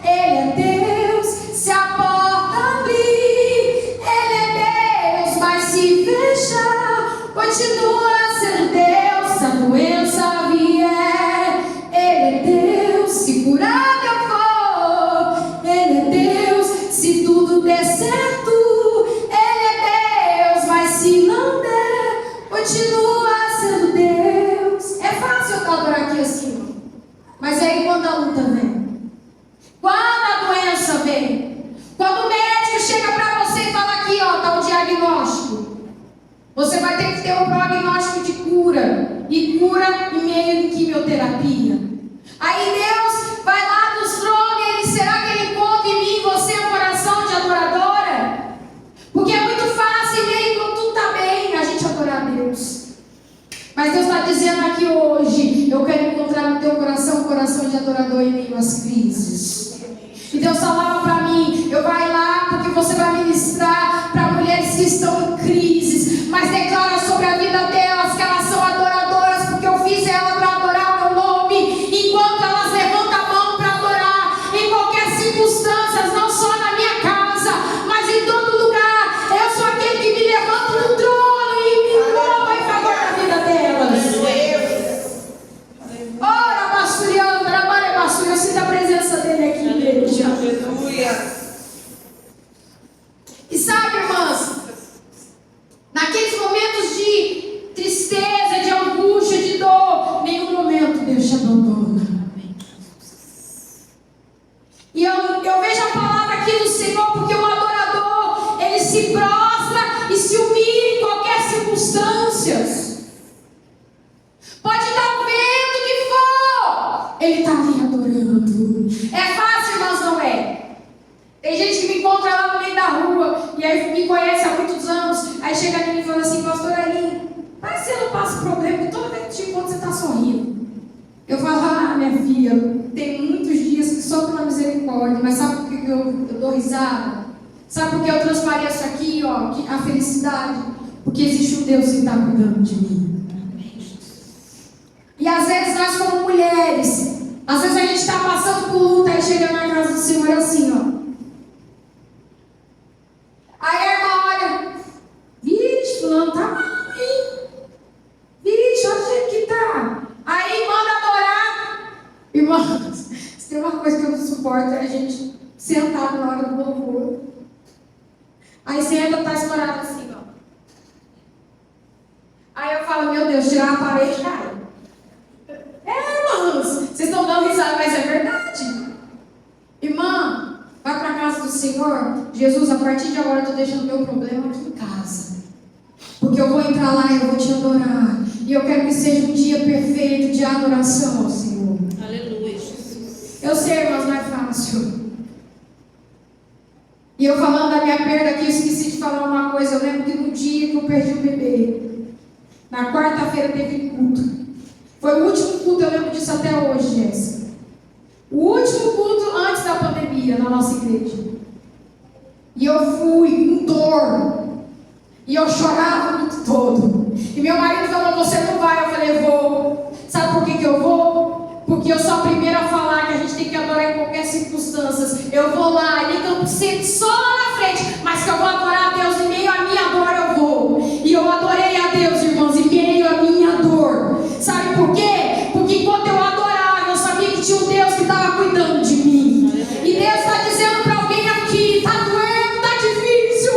Ele é Deus. Se a porta abrir, Ele é Deus. Mas se fechar, continua sendo Deus. Se a doença vier, Ele é Deus. Se curado eu for, Ele é Deus. Se tudo der certo, Ele é Deus. Mas se não der, continua sendo Deus. É fácil eu adorar aqui assim, mas aí quando a luta vem, quando a doença vem, quando o médico chega para você e fala: aqui ó, está o diagnóstico, você vai ter que ter um prognóstico de cura, e cura em meio de quimioterapia. Aí Deus vai lá nos tronos e Ele, será que Ele encontra em mim e você um coração de adoradora? Porque é muito fácil, e meio quando tudo está bem, a gente adorar a Deus. Mas Deus está dizendo aqui hoje: eu quero encontrar no teu coração um coração de adorador em meio às crises. E Deus falava para mim: eu vai lá porque você vai ministrar para mulheres que estão em crises, mas declara sobre a vida delas que elas são adoradoras, porque eu fiz ela para adorar o meu nome. Enquanto elas levantam a mão para adorar, em qualquer circunstância, não só na minha casa, mas em todo lugar, eu sou aquele que me levanta do trono e me louva em favor da vida delas. Ora, basturiando, trabalha, bastura, eu sinto a presença dele aqui, igreja. Aleluia. E sabe, irmãs, naqueles momentos de tristeza, de angústia, de dor, nenhum momento Deus te abandona. E eu vejo a palavra aqui do Senhor, porque o adorador, ele se prostra e se humilha em qualquer circunstância. Pode dar o vento que for, ele está ali adorando. É fácil, irmãos, não é? Tem gente que me encontra lá no meio da rua e aí me conhece há muitos anos. Aí chega ali e fala assim: pastora Aline, parece que você não passa problema, porque toda vez que te encontro você está sorrindo. Eu falo: ah, minha filha, tem muitos dias que só pela misericórdia, mas sabe por que eu dou risada? Sabe por que eu transpareço aqui, ó, a felicidade? Porque existe um Deus que está cuidando de mim. E às vezes nós, como mulheres, às vezes a gente está passando por luta e chega na casa do Senhor assim, ó. Aí a irmã olha: vixe, fulano tá mal, hein? Vixe, olha o jeito que tá. Aí manda adorar. Irmãos, se tem uma coisa que eu não suporto, é a gente sentar na hora do louvor. Aí senta, tá estourado assim, ó. Aí eu falo: meu Deus, tirar a parede, cai. Irmãos, vocês estão dando risada, mas é verdade. Irmã, vai para a casa do Senhor. Jesus, a partir de agora eu estou deixando meu problema aqui em casa, porque eu vou entrar lá e eu vou te adorar. E eu quero que seja um dia perfeito de adoração ao Senhor. Aleluia, Jesus. Eu sei, irmãos, não é fácil. E eu falando da minha perda aqui, eu esqueci de falar uma coisa. Eu lembro que no dia que eu perdi o bebê, na quarta-feira teve culto. Foi o último culto, eu lembro disso até hoje, Jéssica. O último culto alegria na nossa igreja. E eu fui com dor. E eu chorava o tempo todo. E meu marido falou, você não vai? Eu falei, vou. Sabe por que eu vou? Porque eu sou a primeira a falar que a gente tem que adorar em qualquer circunstância. Eu vou lá, nem que eu sente só lá na frente, mas que eu vou adorar a Deus em meio à minha dor, eu vou. E eu adorei a Deus, irmãos, em meio à minha dor. Sabe por quê? Porque enquanto eu adorava, eu sabia que tinha um Deus que estava cuidando de mim. E Deus está dizendo para alguém aqui, está doendo, está difícil,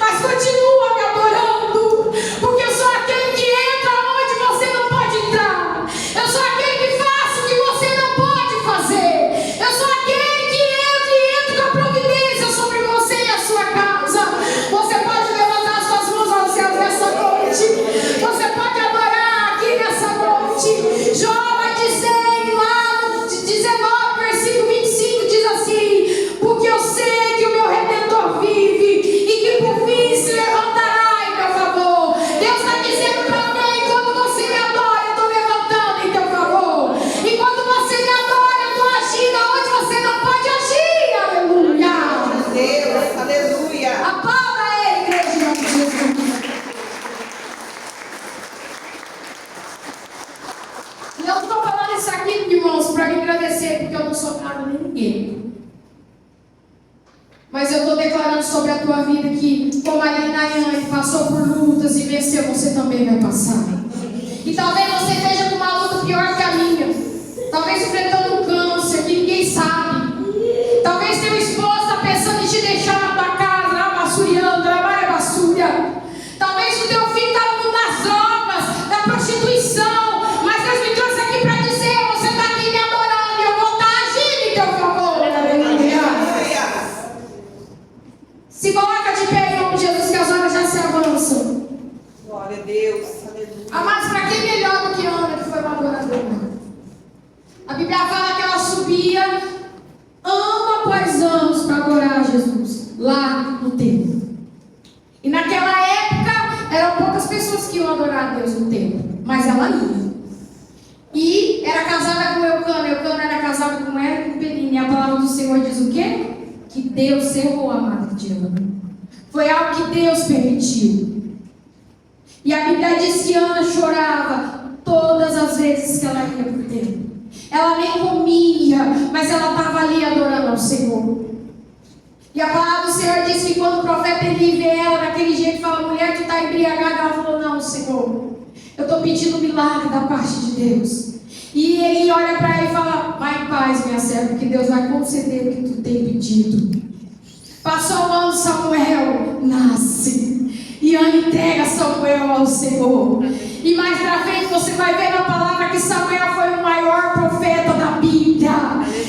mas continua me adorando, porque eu sou aquele que entra onde você não pode entrar. Eu sou aquele que faz o que você não pode fazer. Eu sou aquele que entra com a providência sobre você e a sua casa. Você pode levantar suas mãos aos céus nessa noite. Você pode adorar aqui nessa noite. Jó vai dizer lá no 19, versículo 25, diz assim: porque eu sei que o meu Redentor vive e que por fim se levantará em meu favor. Deus está dizendo para alguém: quando você me adora, eu estou levantando em teu favor. E quando você me adora, eu estou agindo onde você não pode agir. Aleluia. Deus, aleluia. Aplauda ele, igreja, em nome de Jesus. E eu estou falando isso aqui, irmãos, para me agradecer, porque eu não sou nada nem ninguém. Mas eu estou declarando sobre a tua vida que, como a Nayane passou por lutas e venceu, você também vai passar. E talvez você esteja com uma luta pior que a minha. Talvez enfrentando um câncer que ninguém sabe. Talvez teu esposo está pensando em te deixar na tua casa, lá basuriando, lá vai basura. Talvez o teu filho está no mundo das drogas, da prostituição. Mas Deus me trouxe aqui para dizer: você está aqui me adorando e eu vou estar agindo em teu favor. Aleluia. Se coloca de pé em nome de Jesus, que as horas já se avançam. Glória a Deus, aleluia. Amados, para quem melhor do que Ana, que foi uma adoradora? A Bíblia fala que ela subia ano após ano para adorar Jesus, lá no templo. E naquela época, eram poucas pessoas que iam adorar a Deus no templo, mas ela ia. E era casada com Eucana era casada com ela e com Penina. E a palavra do Senhor diz o quê? Que Deus cerrou a amada de Ana. Foi algo que Deus permitiu. E a Bíblia diz que Ana chorava todas as vezes que ela ia para o templo. Ela nem comia, mas ela estava ali adorando ao Senhor. E a palavra do Senhor diz que quando o profeta Eli vê ela daquele jeito, fala: mulher, tu está embriagada. Ela falou: não, Senhor, eu estou pedindo um milagre da parte de Deus. E ele olha para ela e fala: vai em paz, minha serva, porque Deus vai conceder o que tu tem pedido. Passou o ano, Samuel nasce. E Ana entrega Samuel ao Senhor. E mais pra frente você vai ver na palavra que Samuel foi o maior profeta da Bíblia.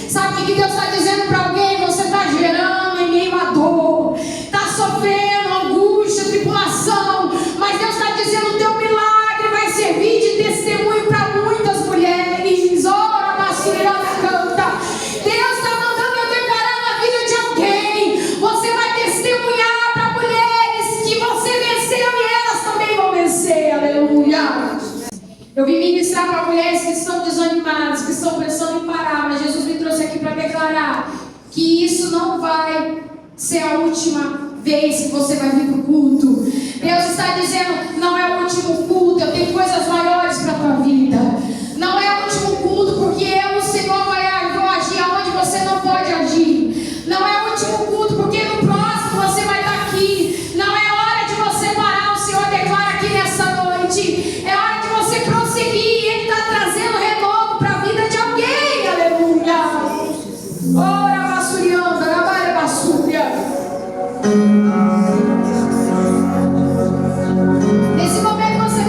Sabe o que Deus está dizendo para alguém? Você está gerando em meio à dor, está sofrendo angústia, tribulação, mas Deus está dizendo: o teu milagre vai servir de testemunho para muitas mulheres. Ora, basura, canta. Deus está mandando eu declarar na vida de alguém. Você vai testemunhar para mulheres que você venceu e elas também vão vencer. Aleluia. Eu vim ministrar para mulheres que estão desanimadas, que estão pensando em parar, mas Jesus me trouxe aqui para declarar que isso não vai ser a última vez que você vai vir para o culto. Deus está dizendo: não é o último culto, eu tenho coisas maiores para a tua vida. Não é o último culto, porque eu, o Senhor, vou agir aonde você não pode agir. Não é o último culto, porque no próximo você vai estar aqui. Não é hora de você parar, o Senhor declara aqui nessa noite. É hora de você prosseguir, e Ele está trazendo renovo para a vida de alguém. Aleluia. Ora, basurianda, trabalha, basúria. Nesse momento você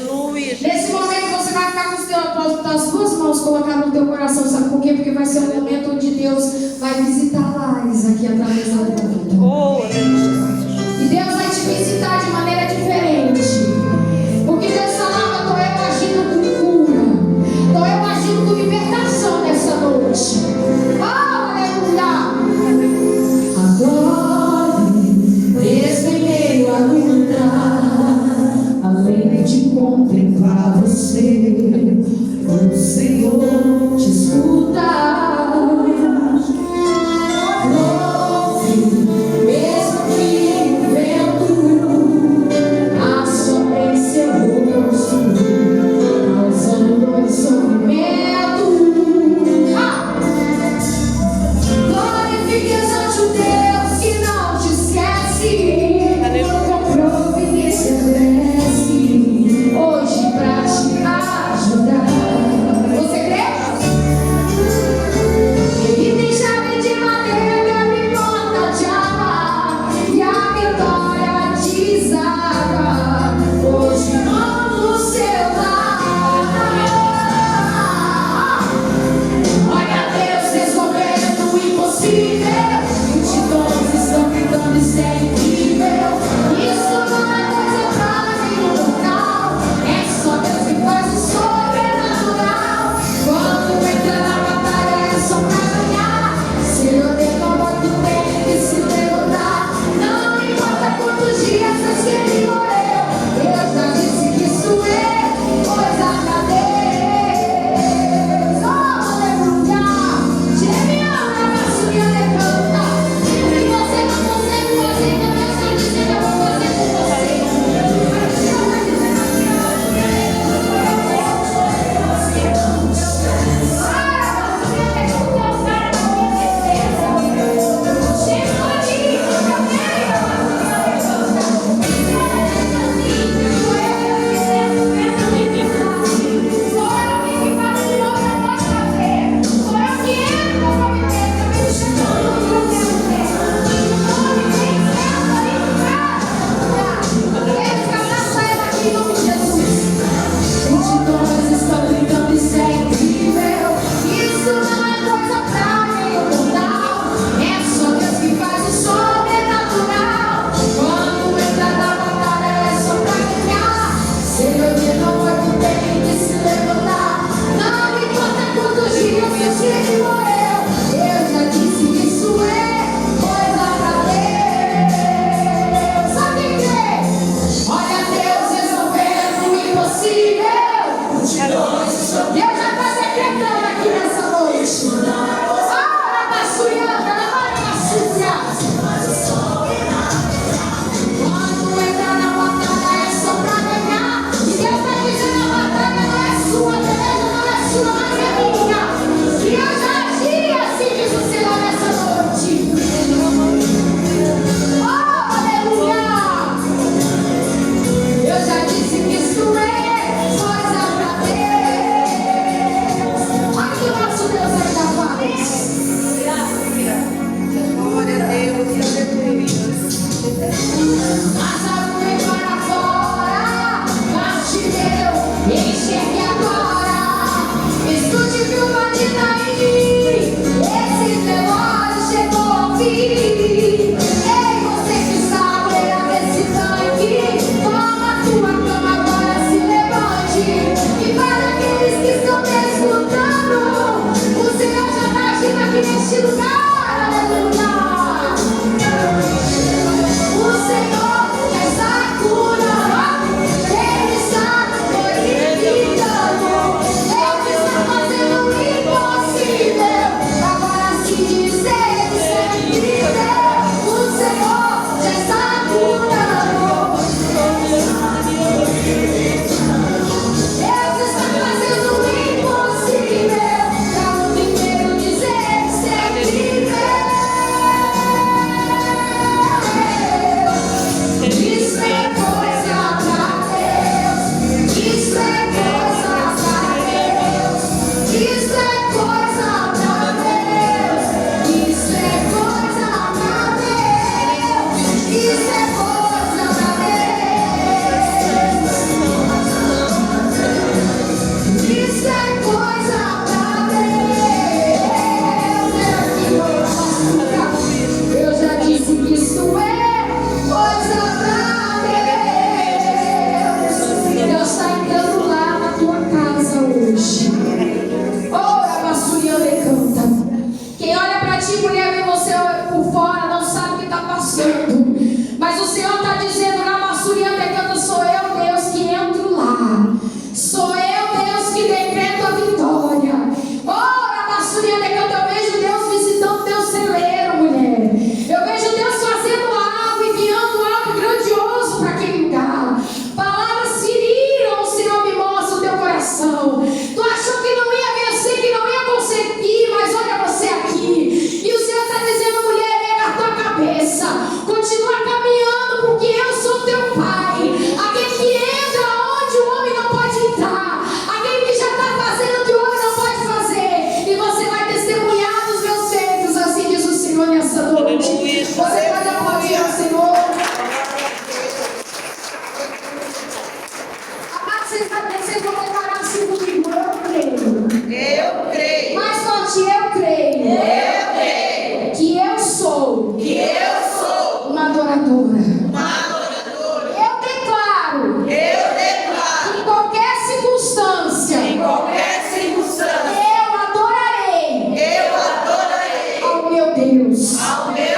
Aleluia. Nesse momento você vai ficar com as duas mãos colocadas no teu coração, sabe por quê? Porque vai ser um momento onde Deus vai visitar lares aqui através da tua vida. Oh, aleluia. E Deus vai te visitar de maneira diferente. Porque Deus falava, estou eu agindo com cura. Estou eu agindo com libertação nessa noite. Oh, aleluia. Agora, mesmo em meio à luta, além de contemplar você, o Senhor te escuta. Criança Deus. ao meu